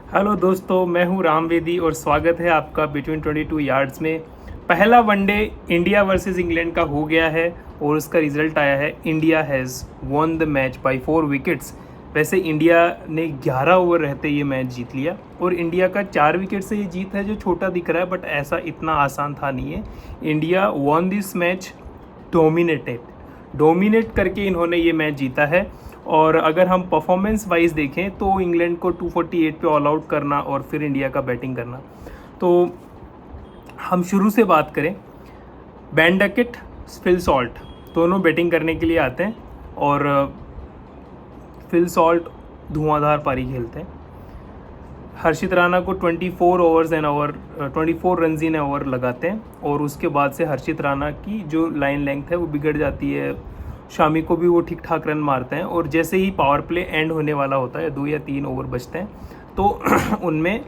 Hello दोस्तों, मैं हूं राम वेदी और स्वागत है आपका बिटवीन 22 यार्ड्स में। पहला वनडे इंडिया वर्सेस इंग्लैंड का हो गया है और उसका रिजल्ट आया है India has won the match by 4 wickets. वैसे इंडिया ने 11 ओवर रहते ये मैच जीत लिया और इंडिया का 4 विकेट से ये जीत है जो छोटा दिख रहा है, बट ऐसा इतना आसान था नहीं है। India won this match dominate करके इन्होंने ये मैच जीता है। और अगर हम परफॉर्मेंस वाइज देखें तो इंग्लैंड को 248 पे ऑल आउट करना और फिर इंडिया का बैटिंग करना। तो हम शुरू से बात करें, बेन डकेट, फिल सॉल्ट दोनों बैटिंग करने के लिए आते हैं और फिल सॉल्ट धुआंधार पारी खेलते हैं। हर्षित राणा को 24 रन इन ओवर लगाते हैं और उसके बाद से हर्षित राणा की जो लाइन लेंथ है वो बिगड़ जाती है। शामी को भी वो ठीक ठाक रन मारते हैं और जैसे ही पावर प्ले एंड होने वाला होता है, 2 या 3 ओवर बचते हैं, तो उनमें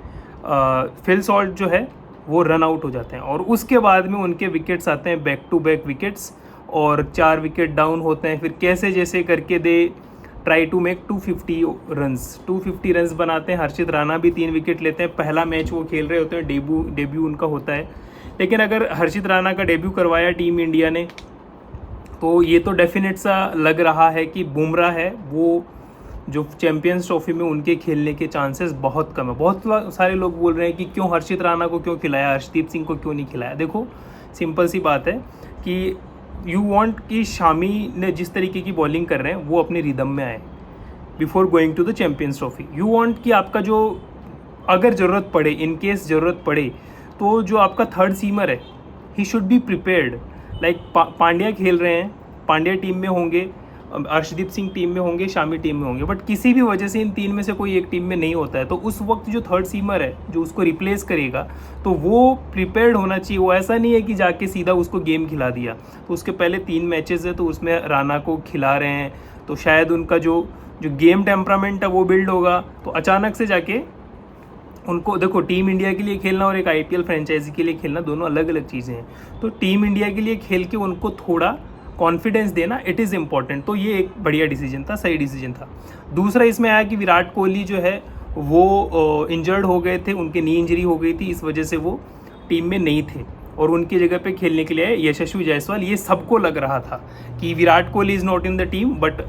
फिल सॉल्ट जो है वो रन आउट हो जाते हैं और उसके बाद में उनके विकेट्स आते हैं, बैक टू बैक विकेट्स, और 4 विकेट डाउन होते हैं। फिर कैसे जैसे करके they try to make 250 runs बनाते हैं। हर्षित राणा भी 3 विकेट लेते हैं। पहला मैच वो खेल रहे होते हैं, डेब्यू उनका होता है। लेकिन अगर हर्षित राणा का डेब्यू करवाया टीम इंडिया ने तो ये तो डेफिनेट सा लग रहा है कि बुमराह है वो जो चैंपियंस ट्रॉफी में उनके खेलने के चांसेस बहुत कम है। बहुत सारे लोग बोल रहे हैं कि क्यों हर्षित राणा को क्यों खिलाया, हर्षदीप सिंह को क्यों नहीं खिलाया। देखो, सिंपल सी बात है कि यू वांट कि शामी ने जिस तरीके की बॉलिंग कर रहे हैं वो अपने रिदम में आए before going to the Champions Trophy. You want कि आपका जो अगर ज़रूरत पड़े, इन केस ज़रूरत पड़े, तो जो आपका थर्ड सीमर है he should be prepared. Like Pandya खेल रहे हैं, पांड्या टीम में होंगे, अर्शदीप सिंह टीम में होंगे, शामी टीम में होंगे, बट किसी भी वजह से इन 3 में से कोई एक टीम में नहीं होता है, तो उस वक्त जो थर्ड सीमर है जो उसको रिप्लेस करेगा तो वो प्रिपेयर्ड होना चाहिए। वो ऐसा नहीं है कि जाके सीधा उसको गेम खिला दिया। तो उसके पहले 3 मैचेस है तो उसमें राणा को खिला रहे हैं, तो शायद उनका जो गेम टेम्परामेंट है वो बिल्ड होगा। तो अचानक से जाके उनको, देखो, टीम इंडिया के लिए खेलना और एक आईपीएल फ्रेंचाइजी के लिए खेलना दोनों अलग अलग चीज़ें हैं। तो टीम इंडिया के लिए खेल के उनको थोड़ा कॉन्फिडेंस देना इट इज़ इम्पॉर्टेंट। तो ये एक बढ़िया डिसीजन था, सही डिसीजन था। दूसरा इसमें आया कि विराट कोहली जो है वो इंजर्ड हो गए थे, उनकी नी इंजरी हो गई थी, इस वजह से वो टीम में नहीं थे और उनकी जगह पे खेलने के लिए आए यशस्वी जायसवाल। ये सबको लग रहा था कि Virat Kohli is not in the team, but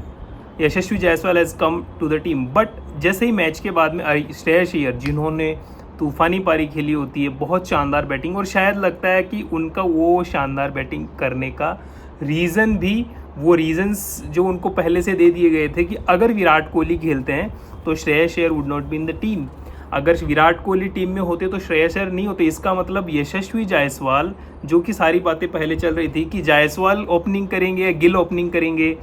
Yashasvi Jaiswal has come to the team. But जैसे ही मैच के बाद में श्रेयस अय्यर, जिन्होंने तूफानी पारी खेली होती है, बहुत शानदार बैटिंग, और शायद लगता है कि उनका वो शानदार बैटिंग करने का रीज़न भी वो रीजंस जो उनको पहले से दे दिए गए थे कि अगर विराट कोहली खेलते हैं तो Shreyas Iyer would not be in the team. अगर विराट कोहली टीम में होते तो श्रेयस अय्यर नहीं होते। इसका मतलब यशस्वी जायसवाल, जो कि सारी बातें पहले चल रही थी कि जायसवाल ओपनिंग करेंगे या गिल ओपनिंग करेंगे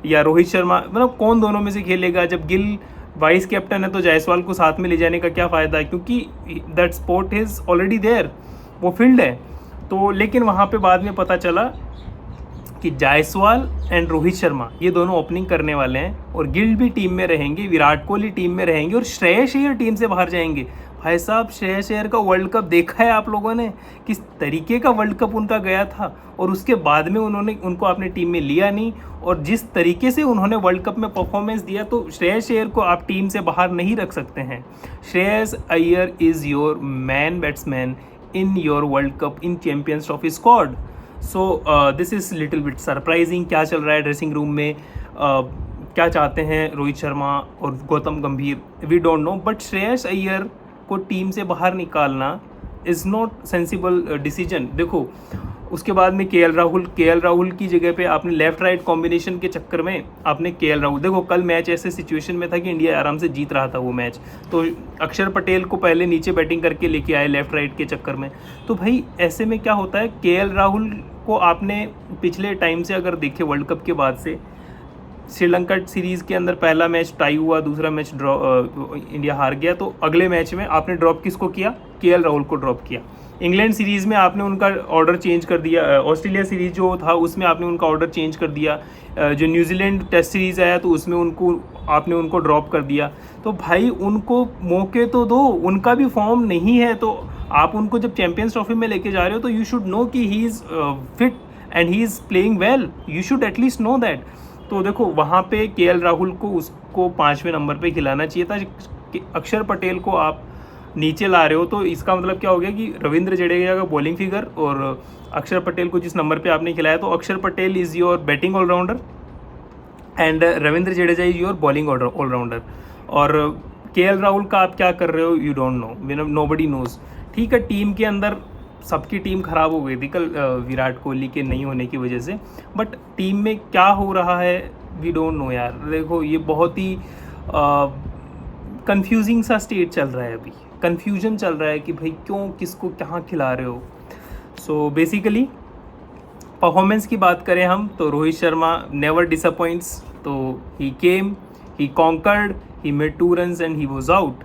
या रोहित शर्मा, मतलब कौन दोनों में से खेलेगा। जब गिल वाइस कैप्टन है तो जायसवाल को साथ में ले जाने का क्या फ़ायदा है, क्योंकि that spot is already there, वो फील्ड है। तो लेकिन वहाँ पे बाद में पता चला कि जायसवाल एंड रोहित शर्मा ये दोनों ओपनिंग करने वाले हैं और गिल भी टीम में रहेंगे, विराट कोहली टीम में रहेंगे और श्रेयस अय्यर टीम से बाहर जाएंगे। भाई साहब, श्रेयस अय्यर का वर्ल्ड कप देखा है आप लोगों ने, किस तरीके का वर्ल्ड कप उनका गया था, और उसके बाद में उनको अपनी टीम में लिया नहीं, और जिस तरीके से उन्होंने वर्ल्ड कप में परफॉर्मेंस दिया, तो श्रेयस अय्यर को आप टीम से बाहर नहीं रख सकते हैं। Shreyas Iyer is your man batsman in your world cup in champions trophy squad. So this is little bit surprising. क्या चल रहा है ड्रेसिंग रूम में, क्या चाहते हैं रोहित शर्मा और Gautam Gambhir, we don't know, but Shreyas Iyer को टीम से बाहर निकालना इज़ नॉट सेंसिबल डिसीजन। देखो, उसके बाद में केएल राहुल की जगह पे आपने लेफ्ट राइट कॉम्बिनेशन के चक्कर में आपने केएल राहुल, देखो कल मैच ऐसे सिचुएशन में था कि इंडिया आराम से जीत रहा था वो मैच, तो अक्षर पटेल को पहले नीचे बैटिंग करके लेके आए लेफ्ट राइट के चक्कर में। तो भाई ऐसे में क्या होता है, केएल राहुल को आपने पिछले टाइम से अगर देखे वर्ल्ड कप के बाद से, श्रीलंका सीरीज़ के अंदर पहला मैच टाई हुआ, दूसरा मैच ड्रॉ, इंडिया हार गया, तो अगले मैच में आपने ड्रॉप किसको किया, केएल राहुल को ड्रॉप किया। इंग्लैंड सीरीज़ में आपने उनका ऑर्डर चेंज कर दिया, ऑस्ट्रेलिया सीरीज़ जो था उसमें आपने उनका ऑर्डर चेंज कर दिया, जो न्यूजीलैंड टेस्ट सीरीज़ आया तो उसमें आपने उनको ड्रॉप कर दिया। तो भाई उनको मौके तो दो, उनका भी फॉर्म नहीं है, तो आप उनको जब चैंपियंस ट्रॉफी में लेके जा रहे हो तो यू शुड नो कि he is fit and he is playing well, you should at least know that. तो देखो वहाँ पे केएल राहुल को उसको 5वें नंबर पे खिलाना चाहिए था। अक्षर पटेल को आप नीचे ला रहे हो, तो इसका मतलब क्या हो गया कि रविंद्र जडेजा का बॉलिंग फिगर और अक्षर पटेल को जिस नंबर पे आपने खिलाया, तो Axar Patel is your batting allrounder and Ravindra Jadeja is your bowling allrounder. और केएल राहुल का आप क्या कर रहे हो, you don't know, nobody knows. ठीक है, टीम के अंदर सबकी टीम खराब हो गई थी कल विराट कोहली के नहीं होने की वजह से, बट टीम में क्या हो रहा है वी डोंट नो यार। देखो ये बहुत ही कंफ्यूजिंग सा स्टेट चल रहा है, अभी कंफ्यूजन चल रहा है कि भाई क्यों किसको कहाँ खिला रहे हो। सो बेसिकली परफॉर्मेंस की बात करें हम, तो रोहित शर्मा नेवर डिसअपॉइंट्स। तो he came, he conquered, he made 2 runs and he was out.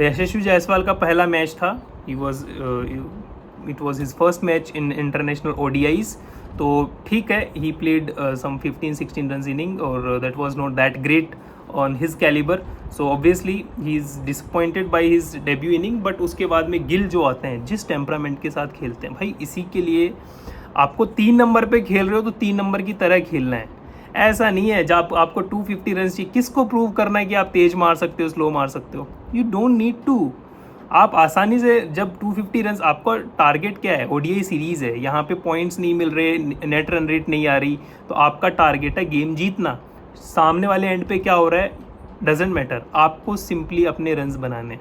Yashasvi Jaiswal का पहला मैच था, it was his first match in international ODIs। तो ठीक है, he played some 15-16 runs inning और that was not that great on his calibre. So obviously he is disappointed by his debut inning. But उसके बाद में गिल जो आते हैं, जिस टेम्परामेंट के साथ खेलते हैं भाई, इसी के लिए आपको 3 नंबर पे खेल रहे हो तो 3 नंबर की तरह खेलना है। ऐसा नहीं है जब आपको 250 रन चाहिए, किसको प्रूव करना है कि आप तेज मार सकते हो, स्लो मार सकते हो। You don't need to. आप आसानी से जब 250 रन, आपका टारगेट क्या है, ODI सीरीज़ है, यहाँ पे पॉइंट्स नहीं मिल रहे, नेट रन रेट नहीं आ रही, तो आपका टारगेट है गेम जीतना। सामने वाले एंड पे क्या हो रहा है डजेंट मैटर, आपको सिंपली अपने रन्स बनाने।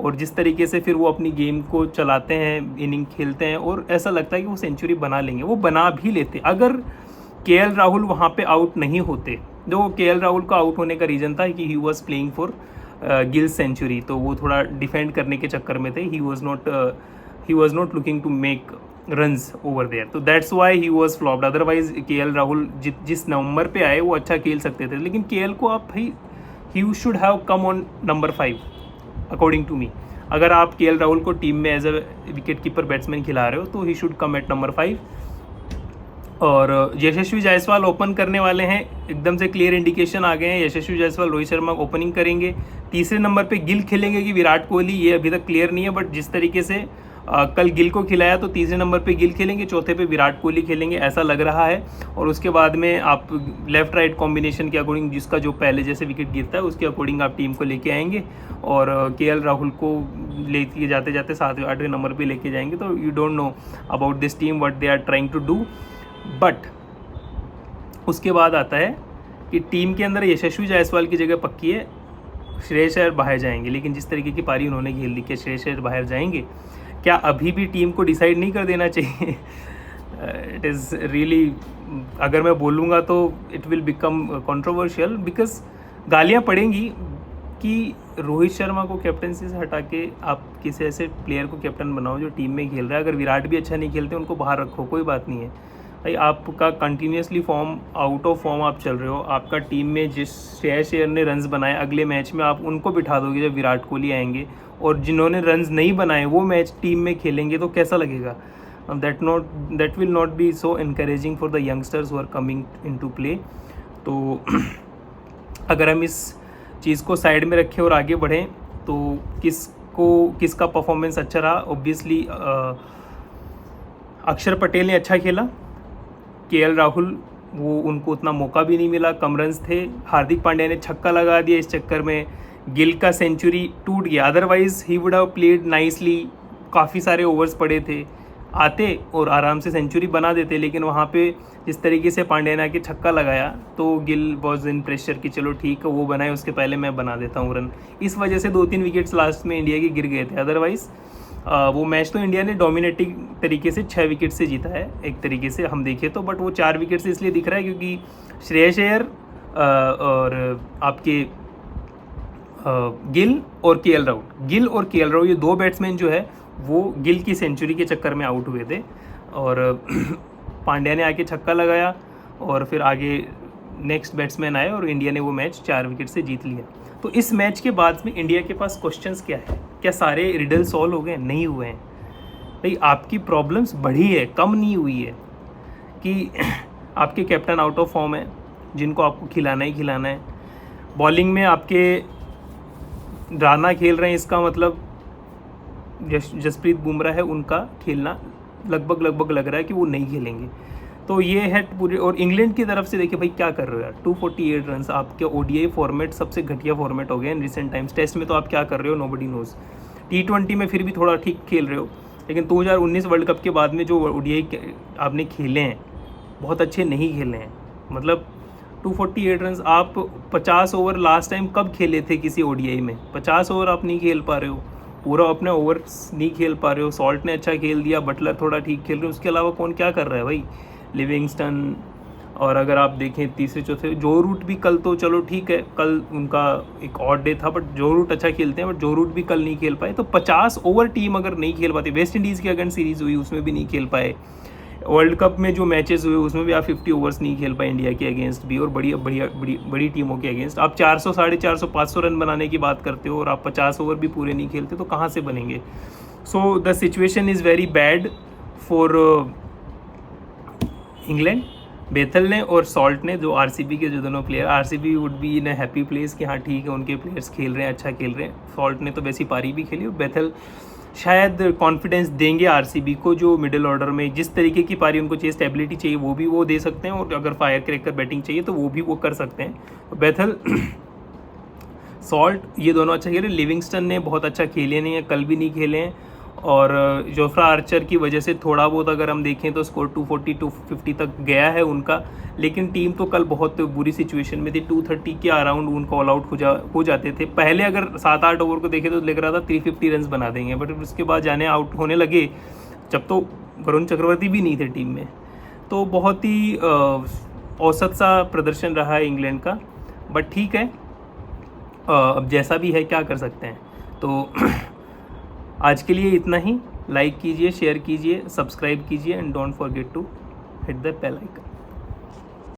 और जिस तरीके से फिर वो अपनी गेम को चलाते हैं, इनिंग खेलते हैं, और ऐसा लगता है कि वो सेंचुरी बना लेंगे, वो बना भी लेते। अगर केएल राहुल वहाँ पे आउट नहीं होते, जो केएल राहुल का आउट होने का रीज़न था कि he was playing for Gill century, तो वो थोड़ा डिफेंड करने के चक्कर में थे। He was not looking to make runs over there, तो that's why he was flopped. Otherwise KL Rahul जिस नंबर पे आए वो अच्छा खेल सकते थे, लेकिन केएल को आप भाई ही should have come on number 5 according to me. अगर आप केएल राहुल को टीम में as a wicket keeper batsman खिला रहे हो तो ही शुड कम एट नंबर 5। और यशस्वी जायसवाल ओपन करने वाले हैं, एकदम से क्लियर इंडिकेशन आ गए हैं। यशस्वी जायसवाल रोहित शर्मा ओपनिंग करेंगे, तीसरे नंबर पे गिल खेलेंगे कि विराट कोहली, ये अभी तक क्लियर नहीं है, बट जिस तरीके से कल गिल को खिलाया तो तीसरे नंबर पे गिल खेलेंगे, चौथे पे विराट कोहली खेलेंगे, ऐसा लग रहा है। और उसके बाद में आप लेफ्ट राइट कॉम्बिनेशन के अकॉर्डिंग, जिसका जो पहले जैसे विकेट गिरता है उसके अकॉर्डिंग आप टीम को लेके आएंगे, और केएल राहुल को लेके जाते जाते 7वें-8वें नंबर पे लेके जाएंगे। तो you don't know about this team what they are trying to do. But उसके बाद आता है कि टीम के अंदर यशस्वी जायसवाल की जगह पक्की है, श्रेयस अय्यर बाहर जाएंगे। लेकिन जिस तरीके की पारी उन्होंने खेल दी, क्या श्रेयस अय्यर बाहर जाएंगे? क्या अभी भी टीम को डिसाइड नहीं कर देना चाहिए? इट इज़ रियली, अगर मैं बोलूँगा तो it will become controversial, because गालियाँ पड़ेंगी कि रोहित शर्मा को कैप्टनसी से हटा के आप किसी ऐसे प्लेयर को कैप्टन बनाओ जो टीम में खेल रहा है। अगर विराट भी अच्छा नहीं खेलते, उनको बाहर रखो, कोई बात नहीं है भाई। आपका continuously form, out of form आप चल रहे हो, आपका टीम में जिस श्रेयस अय्यर ने रन्स बनाए, अगले मैच में आप उनको बिठा दोगे जब विराट कोहली आएंगे, और जिन्होंने रन्स नहीं बनाए वो मैच टीम में खेलेंगे, तो कैसा लगेगा? That will not be so encouraging for the youngsters who are coming into play. तो अगर हम इस चीज़ को साइड में रखें और आगे बढ़ें, तो किसका परफॉर्मेंस अच्छा रहा? ऑब्वियसली अक्षर पटेल ने अच्छा खेला, केएल राहुल वो उनको उतना मौका भी नहीं मिला, कम रन्स थे। हार्दिक पांड्या ने छक्का लगा दिया, इस चक्कर में गिल का सेंचुरी टूट गया। Otherwise he would have played nicely, काफ़ी सारे ओवर्स पड़े थे, आते और आराम से सेंचुरी बना देते। लेकिन वहाँ पे जिस तरीके से पांड्या ने आके छक्का लगाया, तो गिल वॉज इन प्रेशर कि चलो ठीक है, वो बनाए उसके पहले मैं बना देता हूँ रन। इस वजह से 2-3 विकेट्स लास्ट में इंडिया के गिर गए थे। अदरवाइज़ वो मैच तो इंडिया ने डोमिनेटिंग तरीके से 6 विकेट से जीता है एक तरीके से हम देखें तो। बट वो 4 विकेट से इसलिए दिख रहा है क्योंकि श्रेयस अय्यर और आपके गिल और केएल राहुल, ये 2 बैट्समैन जो है वो गिल की सेंचुरी के चक्कर में आउट हुए थे। और पांड्या ने आके छक्का लगाया और फिर आगे नेक्स्ट बैट्समैन आए और इंडिया ने वो मैच 4 विकेट से जीत लिया। तो इस मैच के बाद में इंडिया के पास क्वेश्चंस क्या है? क्या सारे रिडल सॉल्व हो गए? नहीं हुए हैं भाई। आपकी प्रॉब्लम्स बढ़ी है, कम नहीं हुई है। कि आपके कैप्टन आउट ऑफ फॉर्म है, जिनको आपको खिलाना ही खिलाना है। बॉलिंग में आपके राना खेल रहे हैं, इसका मतलब जसप्रीत बुमराह है, उनका खेलना लगभग लग रहा है कि वो नहीं खेलेंगे। तो ये है पूरे। और इंग्लैंड की तरफ से देखिए भाई क्या कर रहे हो यार, 248 रन। आपके ODI फॉर्मेट सबसे घटिया फॉर्मेट हो गया इन रिसेंट टाइम्स। टेस्ट में तो आप क्या कर रहे हो, नोबडी नोज। T20 में फिर भी थोड़ा ठीक खेल रहे हो, लेकिन 2019 वर्ल्ड कप के बाद में जो ODI आपने खेले हैं बहुत अच्छे नहीं खेले हैं। मतलब 248 रन, आप 50 ओवर लास्ट टाइम कब खेले थे किसी ODI में? 50 ओवर आप नहीं खेल पा रहे हो, पूरा अपने ओवर नहीं खेल पा रहे हो। सॉल्ट ने अच्छा खेल दिया, बटलर थोड़ा ठीक खेल रहे हो, उसके अलावा कौन क्या कर रहा है भाई? लिविंगस्टन, और अगर आप देखें तीसरे चौथे जो रूट भी कल तो चलो ठीक है, कल उनका एक ऑड डे था, बट जो रूट अच्छा खेलते हैं, बट जो रूट भी कल नहीं खेल पाए। तो 50 ओवर टीम अगर नहीं खेल पाती, वेस्ट इंडीज़ की अगेंस्ट सीरीज़ हुई उसमें भी नहीं खेल पाए, वर्ल्ड कप में जो मैचेस हुए उसमें भी आप 50 ओवर्स नहीं खेल पाए इंडिया के अगेंस्ट भी, और बड़ी टीमों के अगेंस्ट आप 400, 450, 500 रन बनाने की बात करते हो और आप 50 ओवर भी पूरे नहीं खेलते, तो कहाँ से बनेंगे? So the situation is very bad for England. Bethell ने और सॉल्ट ने, जो RCB के जो दोनों player, RCB would be in a happy place कि हाँ ठीक है उनके प्लेयर्स खेल रहे हैं, अच्छा खेल रहे हैं। सॉल्ट ने तो वैसी पारी भी खेली, और बेथल शायद कॉन्फिडेंस देंगे RCB को, जो मिडिल ऑर्डर में जिस तरीके की पारी उनको चाहिए, स्टेबिलिटी चाहिए, वो भी वो दे सकते हैं, और अगर फायर क्रैकर बैटिंग चाहिए तो वो भी वो कर सकते हैं। बेथल सॉल्ट ये दोनों अच्छा खेले। लिविंगस्टन ने बहुत अच्छा खेले नहीं है, कल भी नहीं खेले हैं, और जोफ्रा आर्चर की वजह से थोड़ा बहुत अगर हम देखें तो स्कोर 240, 250 तक गया है उनका, लेकिन टीम तो कल बहुत बुरी सिचुएशन में थी। 230 के अराउंड उनको ऑल आउट हो जाते थे। पहले अगर 7-8 ओवर को देखें तो लग रहा था 350 रन बना देंगे, बट उसके बाद जाने आउट होने लगे जब तो वरुण चक्रवर्ती भी नहीं थे टीम में। तो बहुत ही औसत सा प्रदर्शन रहा है इंग्लैंड का, बट ठीक है, अब जैसा भी है क्या कर सकते हैं। तो आज के लिए इतना ही। लाइक कीजिए, शेयर कीजिए, सब्सक्राइब कीजिए, and don't forget to hit the bell icon.